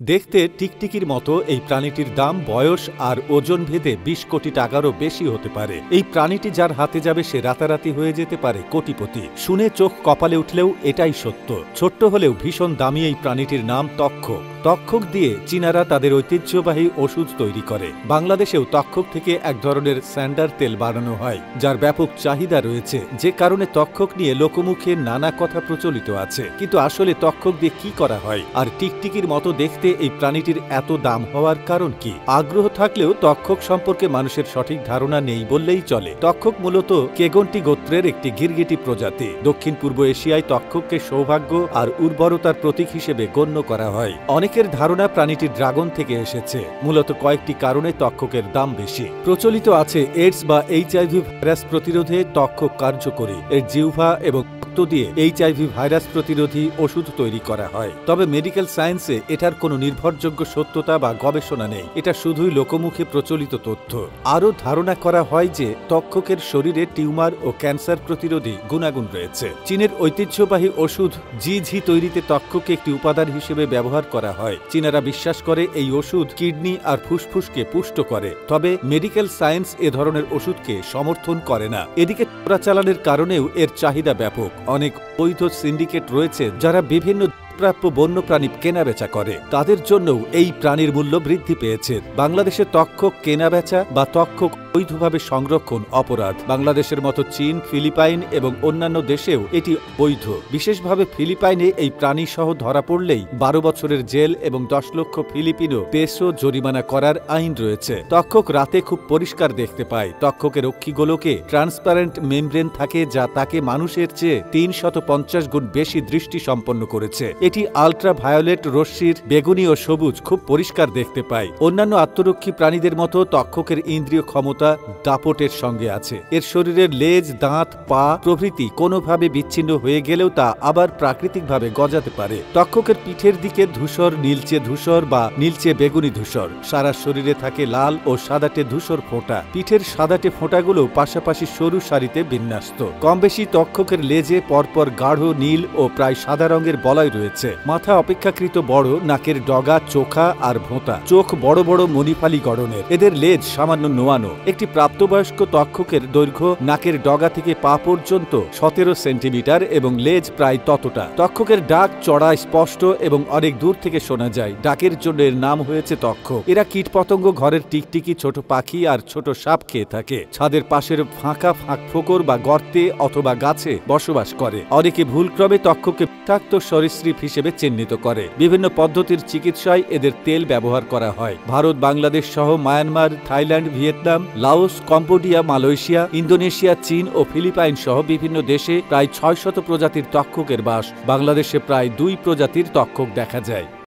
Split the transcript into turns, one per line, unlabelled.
দেখতে টিকটিকির মতো এই প্রাণীটির দাম বয়স আর ওজন ভেদে ২০ কোটি টাকারও বেশি হতে পারে। এই প্রাণীটি যার হাতে যাবে সে রাতারাতি হয়ে যেতে পারে কোটিপতি। শুনে চোখ কপালে উঠলেও এটাই সত্য। ছোট্ট হলেও ভীষণ দামি এই প্রাণীটির নাম তক্ষক। তক্ষক দিয়ে চীনারা তাদের ঐতিহ্যবাহী ওষুধ তৈরি করে। বাংলাদেশেও তক্ষক থেকে এক ধরনের স্যান্ডার তেল বানানো হয়, যার ব্যাপক চাহিদা রয়েছে, যে কারণে তক্ষক নিয়ে লোকমুখে নানা কথা প্রচলিত আছে। কিন্তু আসলে তক্ষক দিয়ে কি করা হয়, আর টিকটিকির মতো দেখতে এই প্রাণীটির এত দাম হওয়ার কারণ কি? আগ্রহ থাকলেও তক্ষক সম্পর্কে মানুষের সঠিক ধারণা নেই বললেই চলে। তক্ষক মূলত কেগন্টি গোত্রের একটি গিরগিটি প্রজাতি। দক্ষিণ পূর্ব এশিয়ায় তক্ষককে সৌভাগ্য আর উর্বরতার প্রতীক হিসেবে গণ্য করা হয়। অনেকের ধারণা প্রাণীটি ড্রাগন থেকে এসেছে। মূলত কয়েকটি কারণে তক্ষকের দাম বেশি। প্রচলিত আছে এইডস বা এইচআইভি ভাইরাস প্রতিরোধে তক্ষক কার্যকরী। এর জিহ্বা এবং দিয়ে এইচআইভি ভাইরাস প্রতিরোধী ওষুধ তৈরি করা হয়। তবে মেডিকেল সায়েন্সে এটার কোনো নির্ভরযোগ্য সত্যতা বা গবেষণা নেই। এটা শুধুই লোকমুখে প্রচলিত তথ্য। আরও ধারণা করা হয় যে তক্ষকের শরীরে টিউমার ও ক্যান্সার প্রতিরোধী গুণাগুণ রয়েছে। চীনের ঐতিহ্যবাহী ওষুধ জি তৈরিতে তক্ষককে একটি উপাদান হিসেবে ব্যবহার করা হয়। চীনারা বিশ্বাস করে এই ওষুধ কিডনি আর ফুসফুসকে পুষ্ট করে। তবে মেডিকেল সায়েন্স এ ধরনের ওষুধকে সমর্থন করে না। এদিকে চোরাচালানের কারণেও এর চাহিদা ব্যাপক। অনেক বৈধ সিন্ডিকেট রয়েছে যারা বিভিন্ন প্রাপ্য বন্যপ্রাণী কেনাবেচা করে। তাদের জন্যও এই প্রাণীর মূল্য বৃদ্ধি পেয়েছে। বাংলাদেশে তক্ষক কেনাবেচা বা তক্ষক বৈধভাবে সংরক্ষণ অপরাধ। বাংলাদেশের মতো চীন, ফিলিপাইন এবং অন্যান্য দেশেও এটি বৈধ। বিশেষভাবে ফিলিপাইনে এই প্রাণী সহ ধরা পড়লেই ১২ বছরের জেল এবং ১০ লক্ষ ফিলিপিনো পেসো জরিমানা করার আইন রয়েছে। তক্ষক রাতে খুব পরিষ্কার দেখতে পায়। তক্ষকের অক্ষিগোলকে ট্রান্সপারেন্ট মেমব্রেন থাকে, যা তাকে মানুষের চেয়ে ৩৫০ গুণ বেশি দৃষ্টি সম্পন্ন করেছে। এটি আলট্রা ভায়োলেট রশ্মির বেগুনি ও সবুজ খুব পরিষ্কার দেখতে পায়। অন্যান্য আত্মরক্ষী প্রাণীদের মতো তক্ষকের ইন্দ্রিয় ক্ষমতা দাপটের সঙ্গে আছে। এর শরীরের লেজ, দাঁত, পা প্রভৃতি কোনোভাবে বিচ্ছিন্ন হয়ে গেলেও তা আবার প্রাকৃতিকভাবে গজাতে পারে। তক্ষকের পিঠের দিকে ধূসর, নীলচে ধূসর বা নীলচে বেগুনি ধূসর। সারা শরীরে থাকে লাল ও সাদাটে ধূসর ফোঁটা। পিঠের সাদাটে ফোঁটাগুলো পাশাপাশি সরু সারিতে বিন্যস্ত। কম বেশি তক্ষকের লেজে পরপর গাঢ় নীল ও প্রায় সাদা রঙের বলয় রয়েছে। মাথা অপেক্ষাকৃত বড়, নাকের ডগা চোখা আর ভোঁতা, চোখ বড় বড় মণিফালি গড়নের। এদের লেজ সামান্য নোয়ানো। একটি প্রাপ্তবয়স্ক তক্ষকের দৈর্ঘ্য নাকের ডগা থেকে পা পর্যন্ত ১৭ সেন্টিমিটার এবং লেজ প্রায় ততটা। তক্ষকের ডাক চড়া, স্পষ্ট এবং অনেক দূর থেকে শোনা যায়। ডাকের জন্য এর নাম হয়েছে তক্ষক। এরা কীটপতঙ্গ, ঘরের টিকটিকি, ছোট পাখি আর ছোট সাপ খেয়ে থাকে। ছাদের পাশের ফাঁকা ফোকর বা গর্তে অথবা গাছে বসবাস করে। অনেকে ভুলক্রমে তক্ষককে বিষাক্ত সরীসৃপ হিসেবে চিহ্নিত করে। বিভিন্ন পদ্ধতির চিকিৎসায় এদের তেল ব্যবহার করা হয়। ভারত, বাংলাদেশ সহ Myanmar, Thailand, Vietnam, Laos, Cambodia, Malaysia, Indonesia, চীন ও ফিলিপাইন সহ বিভিন্ন দেশে প্রায় ৬০০ প্রজাতির তক্ষকের বাস। বাংলাদেশে প্রায় ২ প্রজাতির তক্ষক দেখা যায়।